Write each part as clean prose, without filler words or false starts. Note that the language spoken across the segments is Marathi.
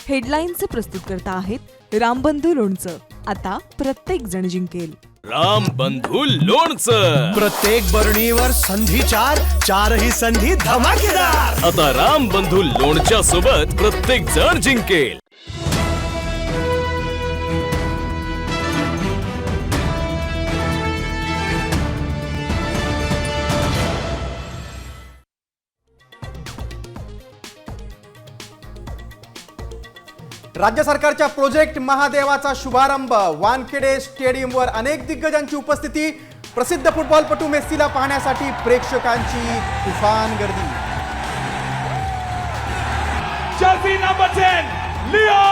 हेडलाईनचे प्रस्तुतकर्ता आहेत रामबंधू लोणचं. आता प्रत्येक जण जिंकेल. रामबंधू लोणचं. प्रत्येक बरणीवर संधी चार, चारही संधी धमाकेदार. आता रामबंधू लोणच्या सोबत प्रत्येक जण जिंकेल. राज्य सरकारच्या प्रोजेक्ट महादेवाचा शुभारंभ. वानखेडे स्टेडियमवर अनेक दिग्गजांची उपस्थिती. प्रसिद्ध फुटबॉलपटू मेस्सीला पाहण्यासाठी प्रेक्षकांची तुफान गर्दी. Jersey number 10, Leo!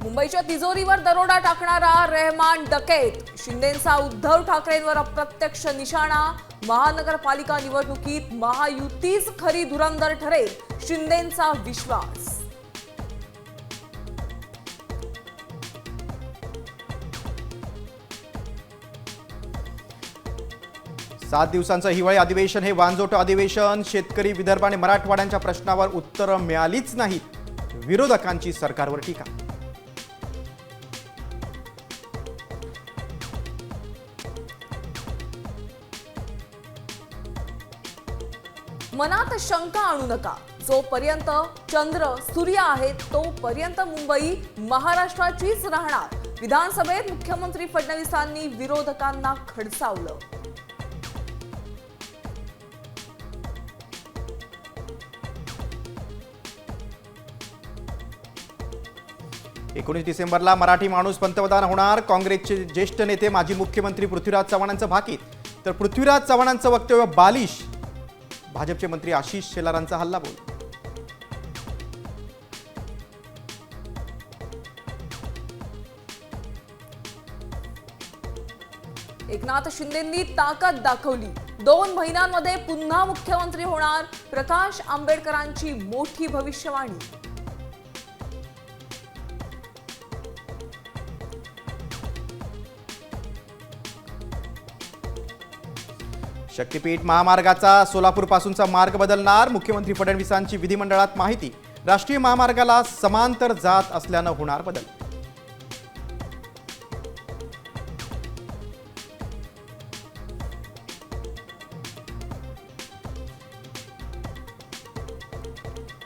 मुंबईच्या तिजोरीवर दरोडा टाकणारा रेहमान डकेत. शिंदेंचा उद्धव ठाकरेंवर अप्रत्यक्ष निशाणा. महानगरपालिका निवडणुकीत महायुतीच खरी धुरंधर ठरेल, शिंदेंचा विश्वास. 7 दिवसांचं हिवाळी अधिवेशन हे वांजोट अधिवेशन. शेतकरी, विदर्भ आणि मराठवाड्यांच्या प्रश्नावर उत्तरं मिळालीच नाहीत. विरोधकांची सरकारवर टीका. मनात शंका आणू नका. जोपर्यंत चंद्र सूर्य आहेत तोपर्यंत मुंबई महाराष्ट्राचीच राहणार. विधानसभेत मुख्यमंत्री फडणवीसांनी विरोधकांना खडसावलं. 19 डिसेंबरला मराठी माणूस पंतप्रधान होणार. काँग्रेसचे ज्येष्ठ नेते माजी मुख्यमंत्री पृथ्वीराज चव्हाणांचं भाकीत. तर पृथ्वीराज चव्हाणांचं वक्तव्य बालिश. भाजपचे मंत्री आशिष शेलारांचा हल्लाबोल. एकनाथ शिंदेंनी ताकद दाखवली. 2 महिन्यांमध्ये पुन्हा मुख्यमंत्री होणार. प्रकाश आंबेडकरांची मोठी भविष्यवाणी. शक्तीपीठ महामार्गाचा सोलापूरपासूनचा मार्ग बदलणार. मुख्यमंत्री फडणवीसांची विधिमंडळात माहिती. राष्ट्रीय महामार्गाला समांतर जात असल्यानं होणार बदल.